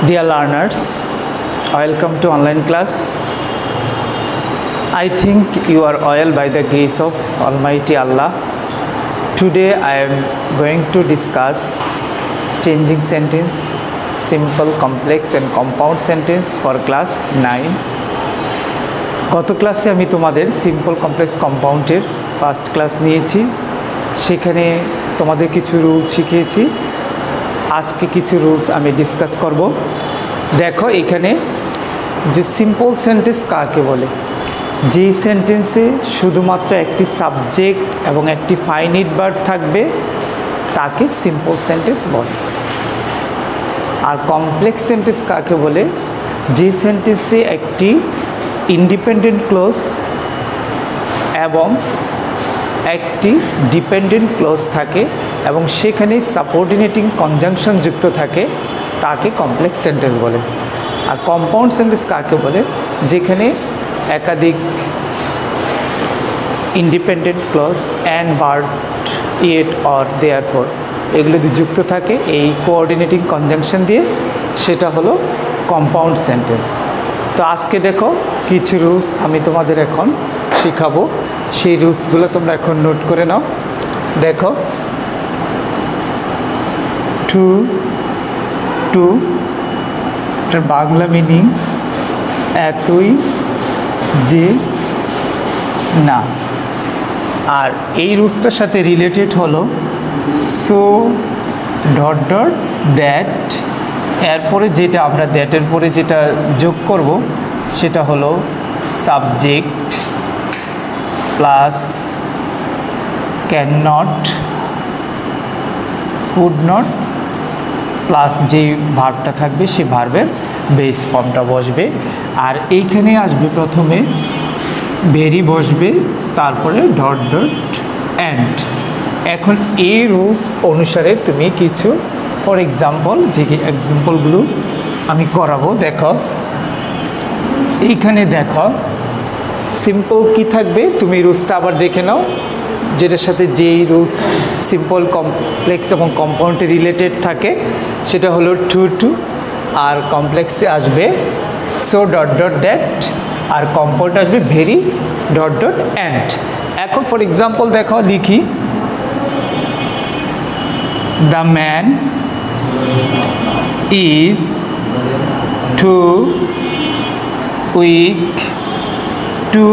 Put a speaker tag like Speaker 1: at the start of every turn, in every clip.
Speaker 1: Dear learners, welcome to online class. I think you are all by the grace of Almighty Allah. Today I am going to discuss changing sentence, simple, complex and compound sentence for class 9. গত ক্লাসে আমি তোমাদের simple complex কম্পাউন্ডের first class নিয়েছি, সেখানে তোমাদের কিছু rules শিখিয়েছি। আজকে কিছু রুলস আমি ডিসকাস করব। দেখো এখানে যে সিম্পল সেন্টেন্স কাকে বলে, যেই সেন্টেন্সে শুধুমাত্র একটি সাবজেক্ট এবং একটি ফাইনিট ভার্ব থাকবে তাকে সিম্পল সেন্টেন্স বলে। আর কমপ্লেক্স সেন্টেন্স কাকে বলে, যে সেন্টেন্সে একটি ইন্ডিপেন্ডেন্ট ক্লজ এবং একটি ডিপেন্ডেন্ট ক্লজ থাকে এবং সেখানে সাবঅর্ডিনেটিং কনজাংশন যুক্ত থাকে তাকে কমপ্লেক্স সেন্টেন্স বলে। আর কম্পাউন্ড সেন্টেন্স কাকে বলে, যেখানে একাধিক independent clause and but, yet, or, therefore এগুলো যদি যুক্ত থাকে এই কোঅর্ডিনেটিং কনজাংশন দিয়ে, সেটা হলো কম্পাউন্ড সেন্টেন্স। তো আজকে দেখো কিছু রুলস আমি তোমাদের এখন শেখাবো, সেই রুলসগুলো তোমরা এখন নোট করে নাও। দেখো টু এটার বাংলা মিনিং এতই যে না, আর এই রুলসটার সাথে রিলেটেড হলো সো ডট ডট দ্যাট, এরপরে যেটা আমরা দ্যাটের পরে যেটা যোগ করব সেটা হলো subject plus can not, could not plus যে ভার্বটা থাকবে সেই ভার্বের বেস ফর্মটা বসবে। আর এইখানে আসবে প্রথমে ভেরি বসবে, তারপরে ডট ডট অ্যান্ড। এখন এই রুলস অনুসারে তুমি কিছু ফর এক্সাম্পল, যে এক্সাম্পলগুলো আমি করাবো। দেখো এইখানে দেখো সিম্পল কি থাকবে, তুমি রুলসটা আবার দেখে নাও, যেটার সাথে যেই রুলস সিম্পল, কমপ্লেক্স এবং কম্পাউন্ডে রিলেটেড থাকে সেটা হলো টু, আর কমপ্লেক্সে আসবে সো ডট ডট দ্যাট, আর কম্পাউন্ডে আসবে ভেরি ডট ডট অ্যান্ড। এখন ফর এক্সাম্পল দেখো লিখি, the man is too weak to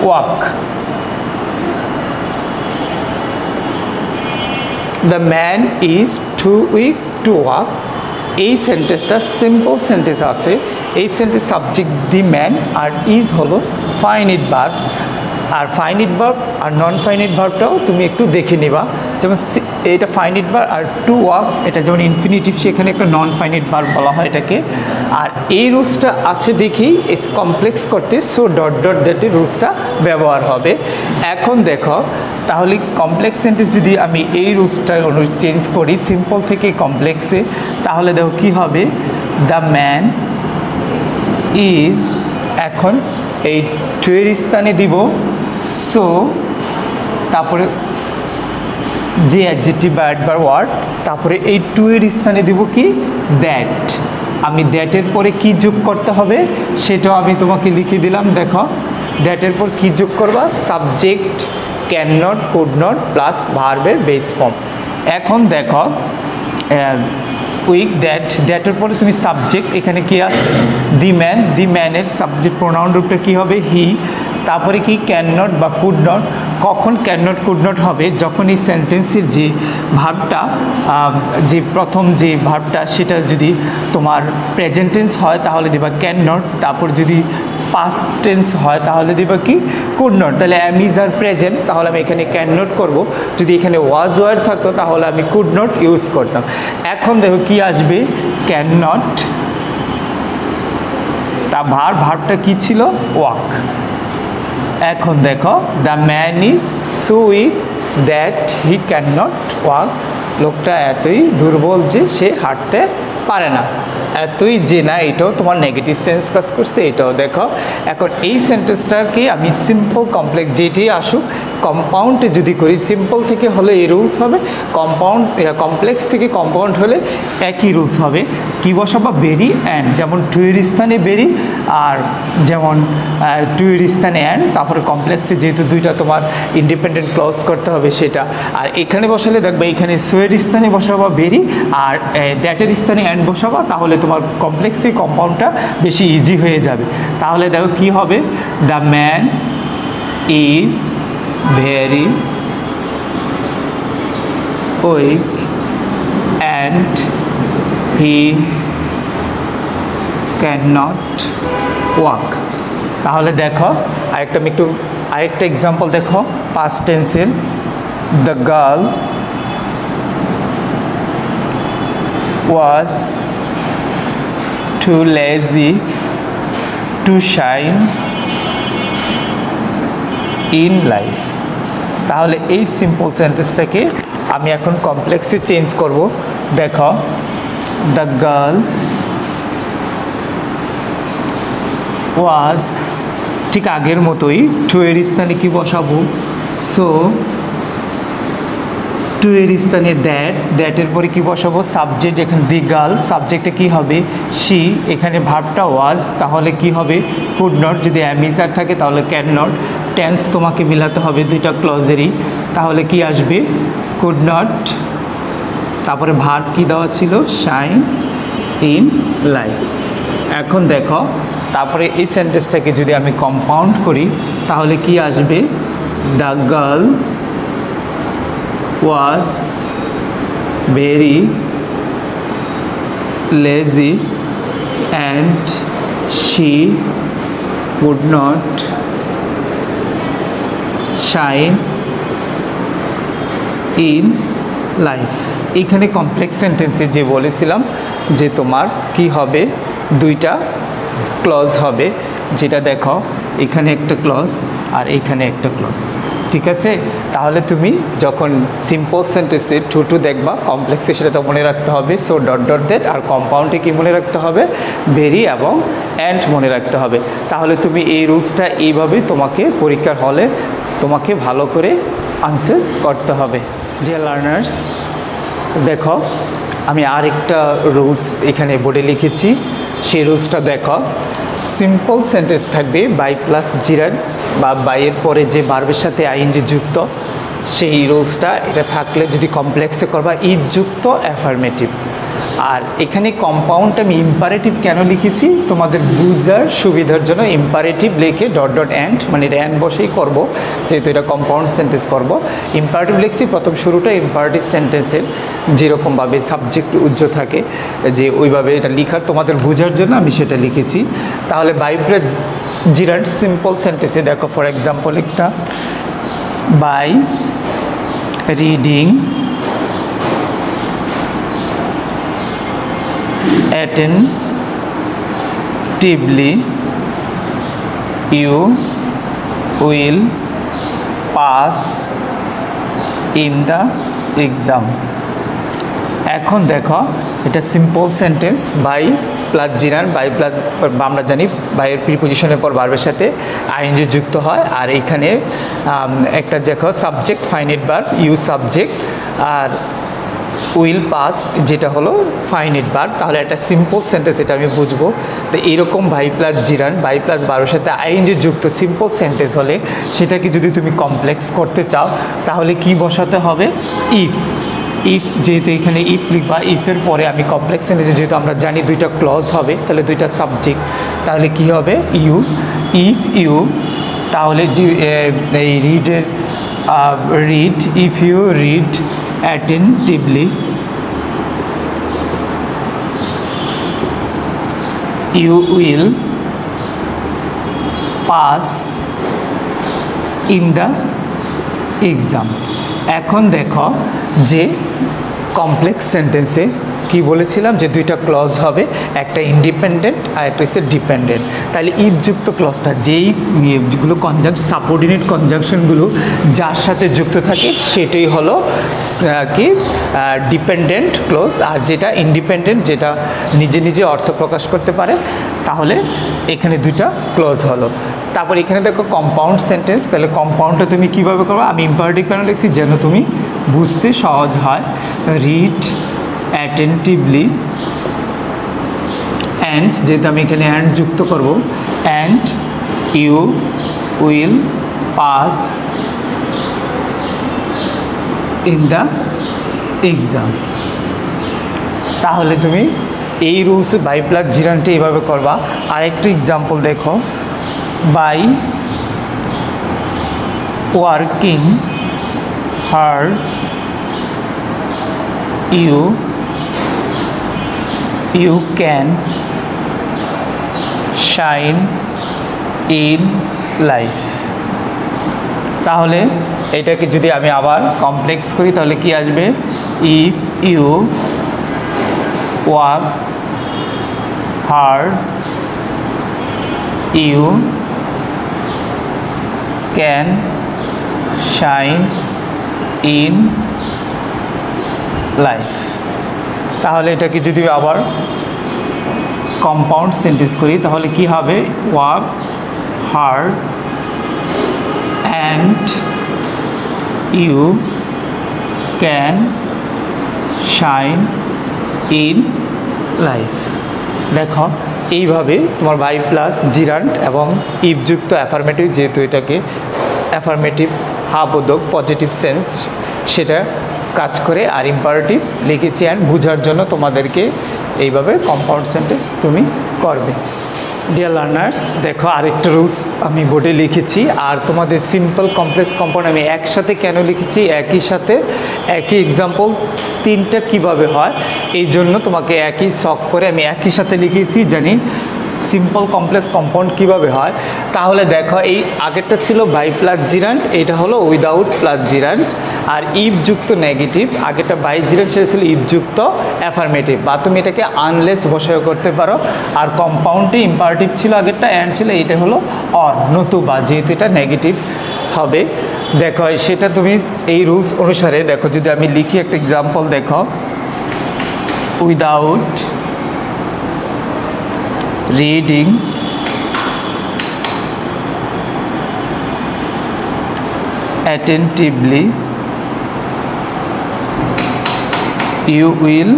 Speaker 1: walk. The man is too weak to walk, এই সেন্টেন্সটা সিম্পল সেন্টেন্স আছে। এই সেন্টেন্স সাবজেক্ট দি ম্যান, আর ইজ হলো ফাইনিট ভার্ব। আর ফাইনিট ভার্ব আর নন ফাইনিট ভার্বটাও তুমি একটু দেখে নিবা, যেমন এটা ফাইনিট ভার্ব আর টু ওয়াক এটা যেমন ইনফিনিটিভ, সেখানে একটা নন ফাইনিট ভার্ব বলা হয় এটাকে। আর এই রুলসটা আছে দেখেই এস কমপ্লেক্স করতে সো ডট ডট দ্যাটের রুলসটা ব্যবহার হবে। এখন দেখো তাহলে কমপ্লেক্স সেন্টেন্স যদি আমি এই রুলসটা চেঞ্জ করি সিম্পল থেকে কমপ্লেক্সে, তাহলে দেখো কী হবে, দ্য ম্যান ইজ, এখন এই টু এর স্থানে দিব সো, তারপরে যে অ্যাডজেক্টিভ বা অ্যাডভার্ব ওয়ার্ড, তারপরে এই টু এর স্থানে দিব কি দ্যাট। আমি দ্যাটের পরে কি যোগ করতে হবে সেটাও আমি তোমাকে লিখে দিলাম। দেখো দ্যাটের পর কি যোগ করবা, subject can not, could not plus ভার্বের বেস ফর্ম। এখন দেখো উইক দ্যাট, দ্যাটের পরে তুমি সাবজেক্ট, এখানে কি আছে দি ম্যান, দি ম্যানের সাবজেক্ট প্রোনাউন রূপটা কী হবে হি, তারপরে কি ক্যান নট বা কুড নট। কখন ক্যান নট কুড নট হবে, যখন এই সেন্টেন্সের যে ভার্বটা, যে প্রথম যে ভার্বটা সেটা যদি তোমার প্রেজেন্ট টেন্স হয় তাহলে দিবা ক্যান নট, তারপর যদি পাস্ট টেন্স হয় তাহলে দিবা কি কুড নট। তাহলে অ্যাম ইজ আর প্রেজেন্ট, তাহলে আমি এখানে ক্যান নট করবো। যদি এখানে ওয়াজ ওয়ার থাকতো তাহলে আমি কুড নট ইউজ করতাম। এখন দেখো কি আসবে, ক্যান নট, তা ভার্বটা কি ছিল ওয়াক। এখন দেখো the man is so weak that he can not walk, লোকটা এতই দুর্বল যে সে হাঁটতে পারে না। এতই যে না এটাও তোমার নেগেটিভ সেন্স কাজ করছে, এটাও দেখো। এখন এই সেন্টেন্সটাকে আমি সিম্পল কমপ্লেক্স যেটি আসুক কম্পাউন্ডে যদি করি, সিম্পল থেকে হলে এই রুলস হবে, কমপ্লেক্স থেকে কম্পাউন্ড হলে একই রুলস হবে। কি বসাবো? বেরি অ্যান্ড, যেমন টু এর স্থানে বেরি, আর যেমন টু এর স্থানে অ্যান্ড, তারপরে কমপ্লেক্সে যেহেতু দুইটা তোমার ইন্ডিপেন্ডেন্ট ক্লজ করতে হবে সেটা। আর এখানে বসালে দেখবে এখানে সো এর স্থানে বসাবো বেরি, আর দ্যাটের স্থানে অ্যান্ড বসাবো, তাহলে তোমার কমপ্লেক্স থেকে কম্পাউন্ডটা বেশি ইজি হয়ে যাবে। তাহলে দেখো কি হবে? The man is very weak and he cannot walk। তাহলে দেখো আরেকটা এক্সাম্পল দেখো পাস্ট টেন্সের। The girl was too lazy to shine in life। তাহলে এই সিম্পল সেন্টেন্সটাকে আমি এখন কমপ্লেক্সে চেঞ্জ করব। দেখো দ্য গার্ল ওয়াজ, ঠিক আগের মতোই টু এর স্থানে কি বসাবো? সো টু এর স্থানে দ্যাটের পরে কি বসাবো? সাবজেক্ট, এখানে দি গার্ল, সাবজেক্টে কি হবে? শি, এখানে ভার্বটা ওয়াজ, তাহলে কি হবে? কুড নট, যদি অ্যামিজার থাকে তাহলে ক্যান নট। টেন্স তোমাকে মিলাতে হবে দুইটা ক্লজেরই, তাহলে কি আসবে? কুড নট, তারপরে ভার্ব কি দেওয়া ছিল? Shine in life. এখন দেখো তারপরে এই সেন্টেন্সটাকে যদি আমি কম্পাউন্ড করি তাহলে কি আসবে? The girl was very lazy and she could not shine in life। এখানে কমপ্লেক্স সেন্টেন্সে যে বলেছিলাম যে তোমার কি হবে? দুইটা ক্লজ হবে, যেটা দেখো এখানে একটা ক্লজ আর এখানে একটা ক্লজ, ঠিক আছে? তাহলে তুমি যখন সিম্পল সেন্টেন্সে টু দেখবা, কমপ্লেক্সে সেটা তো মনে রাখতে হবে সো ডট ডট দ্যাট, আর কম্পাউন্ডে কি মনে রাখতে হবে? ভেরি এবং অ্যান্ড মনে রাখতে হবে। তাহলে তুমি এই রুলসটা এইভাবে তোমাকে পরীক্ষার হলে তোমাকে ভালো করে আনসার করতে হবে। ডিয়ার লার্নার্স, দেখো আমি আরেকটা রুলস এখানে বোর্ডে লিখেছি, সেই রুলসটা দেখো। সিম্পল সেন্টেন্স থাকবে বাই প্লাস জিরান বা বাইয়ের পরে যে ভার্বের সাথে আইএনজি যুক্ত, সেই রুলসটা এটা থাকলে যদি কমপ্লেক্সে করবা ইজ যুক্ত অ্যাফার্মেটিভ। আর এখানে কম্পাউন্ড আমি ইম্পারেটিভ কেন লিখেছি? তোমাদের বুঝার সুবিধার জন্য ইম্পারেটিভ লিখে ডট ডট অ্যান্ড, মানে এটা অ্যান্ড বসেই করব যেহেতু এটা কম্পাউন্ড সেন্টেন্স করব। ইম্পারেটিভ লিখছি প্রথম শুরুটা ইম্পারেটিভ সেন্টেন্সের যেরকমভাবে সাবজেক্ট উজ্জ থাকে যে ওইভাবে এটা লিখার তোমাদের বুঝার জন্য আমি সেটা লিখেছি। তাহলে বাই প্লাস জিরান্ড সিম্পল সেন্টেন্সে দেখো ফর এক্সাম্পল একটা, by reading attentively you will pass in the exam। এখন দেখো এটা সিম্পল সেন্টেন্স, বাই প্লাস জিরান, বাই প্লাস আমরা জানি বাইয়ের প্রিপোজিশনের পর ভার্বের সাথে আইএনজি যুক্ত হয়। আর এখানে একটা দেখো subject finite verb, you subject, আর উইল পাস যেটা হলো ফাইনাইট ভার্ব। তাহলে একটা সিম্পল সেন্টেন্স এটা আমি বুঝবো। তো এরকম বাই প্লাস জিরান, বাই প্লাস ভার্বের সাথে আইএনজি যুক্ত সিম্পল সেন্টেন্স হলে সেটাকে যদি তুমি কমপ্লেক্স করতে চাও তাহলে কি বসাতে হবে? ইফ। ইফ যেহেতু এখানে ইফ লিখবা, ইফের পরে আমি কমপ্লেক্স সেন্টেন্সে যেহেতু আমরা জানি দুইটা ক্লজ হবে তাহলে দুইটা সাবজেক্ট, তাহলে কি হবে? ইউ। ইফ ইউ, তাহলে যে এই রিডের read, if you read attentively you will pass in the exam। এখন দেখো যে কমপ্লেক্স সেন্টেন্সে কি বলেছিলাম যে দুইটা ক্লজ হবে, একটা ইন্ডিপেন্ডেন্ট আর একটা হচ্ছে ডিপেন্ডেন্ট। তাহলে ইফ যুক্ত ক্লজটা যেগুলো সাবঅর্ডিনেট কনজাংশনগুলো যার সাথে যুক্ত থাকে সেটাই হলো কি ডিপেন্ডেন্ট ক্লজ, আর যেটা ইন্ডিপেন্ডেন্ট যেটা নিজে নিজে অর্থ প্রকাশ করতে পারে তাহলে এখানে দুইটা ক্লজ হলো। তারপর এখানে দেখো কম্পাউন্ড সেন্টেন্স, তাহলে কম্পাউন্ডটা তুমি কীভাবে করবে, আমি ইম্পারেটিভ কেন লিখছি যেন তুমি বুঝতে সহজ হয়। রিড অ্যাটেন্টিভলি অ্যান্ড, যেহেতু আমি এখানে অ্যান্ড যুক্ত করব, and you will pass in the exam. তাহলে তুমি এই রুলস বাই প্লাস জিরানটি এইভাবে করবা। আরেকটু এক্সাম্পল দেখো, by working hard you can shine in life। তাহলে এটাকে যদি আমি আবার কমপ্লেক্স করি তাহলে কি আসবে, if you work hard you can shine in life। তাহলে এটাকে যদি আবার কম্পাউন্ড সেন্টেন্স করি তাহলে কি হবে, work hard and you can shine in life. দেখো এইভাবে তোমার বাই প্লাস জিরান্ট এবং ইফযুক্ত অ্যাফার্মেটিভ, যেহেতু এটাকে অ্যাফার্মেটিভ হাবোধক পজিটিভ সেন্স সেটা কাজ করে, আর ইম্পারেটিভ লিখেছি অ্যান্ড বোঝার জন্য তোমাদেরকে এইভাবে কম্পাউন্ড সেন্টেন্স তুমি করবে। ডিয়ার লার্নার্স, দেখো আরেকটা রুলস আমি বোর্ডে লিখেছি, আর তোমাদের সিম্পল কমপ্লেক্স কম্পাউন্ড আমি একসাথে কেন লিখেছি, একই সাথে একই এক্সাম্পল তিনটা কিভাবে হয় এই জন্য তোমাকে একই শখ করে আমি একই সাথে লিখেছি, জানি সিম্পল কমপ্লেক্স কম্পাউন্ড কিভাবে হয়। তাহলে দেখো এই আগেরটা ছিল বাই প্লাস জিরান্ট, এটা হলো উইদাউট প্লাস জিরান্ট, আর ইফযুক্ত নেগেটিভ, আগেরটা বাই জিরান্ট সেটা ছিল ইফযুক্ত অ্যাফার্মেটিভ, বা তুমি এটাকে আনলেস বসায় করতে পারো। আর কম্পাউন্ডটি ইম্পারেটিভ ছিল আগেরটা, অ্যান্ড ছিল, এটা হলো অর নতুবা, যেহেতু এটা নেগেটিভ হবে। দেখো সেটা তুমি এই রুলস অনুসারে দেখো, যদি আমি লিখি একটা এক্সাম্পল দেখো, without reading attentively you will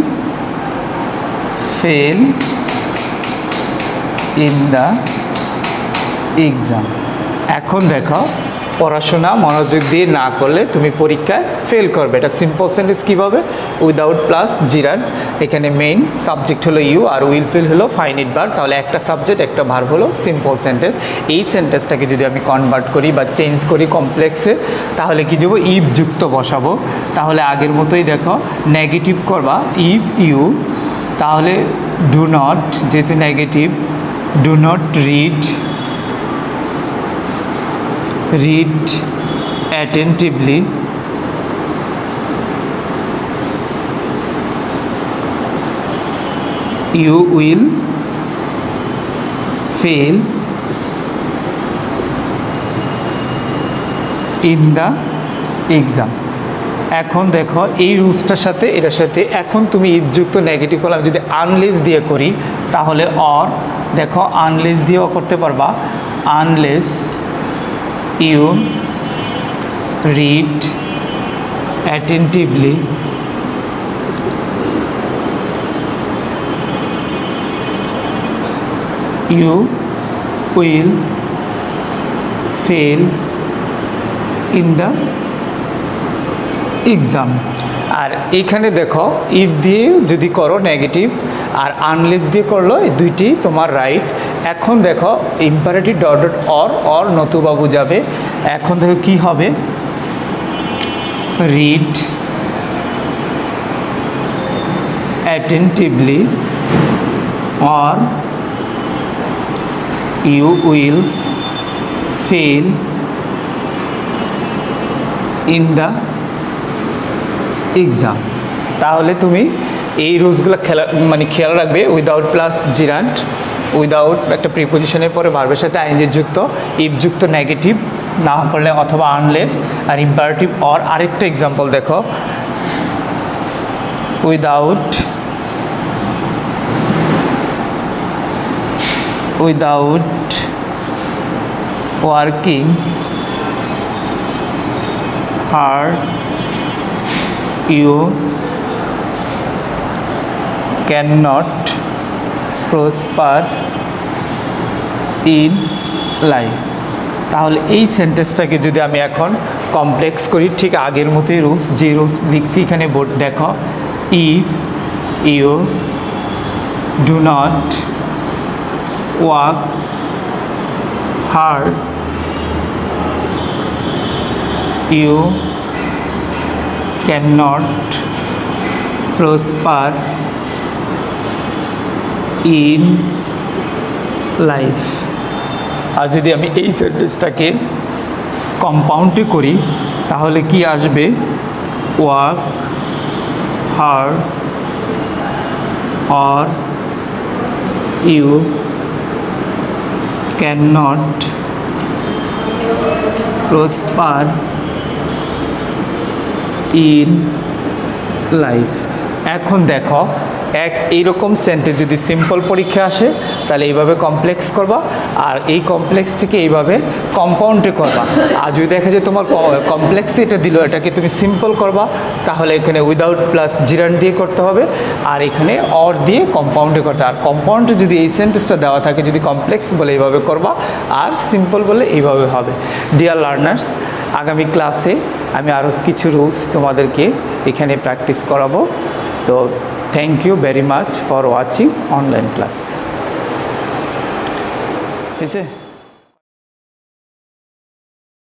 Speaker 1: fail in the exam। এখন দেখো পড়াশোনা মনোযোগ দিয়ে না করলে তুমি পরীক্ষায় ফেল করবে। এটা সিম্পল সেন্টেন্স কীভাবে, উইদাউট প্লাস জিরান, এখানে মেইন সাবজেক্ট হলো ইউ আর উইল ফিল হলো ফাইনিট ভার্ব, তাহলে একটা সাবজেক্ট একটা ভার্ব হলো সিম্পল সেন্টেন্স। এই সেন্টেন্সটাকে যদি আমি কনভার্ট করি বা চেঞ্জ করি কমপ্লেক্সে তাহলে কি যাবো, ইফ যুক্ত বসাবো। তাহলে আগের মতোই দেখো নেগেটিভ করবা, ইফ ইউ, তাহলে ডু নট, যেহেতু negative, do not read attentively you will fail in the exam। এখন দেখো এই রুলসটার সাথে এটার সাথে এখন তুমি ইফযুক্ত নেগেটিভ করলাম, যদি আনলেস দিয়ে করি তাহলে অর, দেখো আনলেস দিয়েও করতে পারবা, unless you read attentively you will fail in the exam। আর এইখানে দেখো ইফ দিয়ে যদি করো নেগেটিভ আর আনলেস দিয়ে করলো, এই দুইটি তোমার রাইট। এখন দেখো ইম্পারেটিভ ডট ডট অর নতুবা বুঝাবে। এখন দেখো কি হবে, read attentively or you will fail in the exam। তাহলে তুমি এই রুলসগুলো খেয়াল রাখবে। উইদাউট প্লাস জিরান্ট, উইদাউট একটা প্রিপোজিশনের পরে ভার্বের সাথে আইএনজি যুক্ত, ইফ যুক্ত নেগেটিভ না করলে, অথবা আনলেস, আর ইম্পারেটিভ অর। আরেকটা এক্সাম্পল দেখো, without working hard you cannot prosper in life। তাহলে এই সেন্টেন্সটাকে যদি আমি এখন কমপ্লেক্স করি, ঠিক আগের মতোই রুলস, যে রুলস লিখছি এখানে বোর্ড দেখো, if you do not work hard you cannot prosper in life। আর যদি আমি এই সেন্টেন্সটাকে কম্পাউন্ডে করি তাহলে কি আসবে, work hard or you cannot prosper in life। এখন দেখো এইরকম সেন্টেন্স যদি সিম্পল পরীক্ষা আসে তাহলে এইভাবে কমপ্লেক্স করবা, আর এই কমপ্লেক্স থেকে এইভাবে কম্পাউন্ডে করবা। আর যদি দেখা যায় তোমার কমপ্লেক্সে এটা দিল, এটাকে তুমি সিম্পল করবা, তাহলে এখানে উইদাউট প্লাস জিরান্ট দিয়ে করতে হবে, আর এখানে অর দিয়ে কম্পাউন্ডে করতে হবে। আর কম্পাউন্ডে যদি এই সেন্টেন্সটা দেওয়া থাকে, যদি কমপ্লেক্স বলে এইভাবে করবা, আর সিম্পল বলে এইভাবে হবে। ডিয়ার লার্নার্স, আগামী ক্লাসে আমি আরও কিছু রুলস তোমাদেরকে এখানে প্র্যাকটিস করাবো। তো thank you very much for watching online class.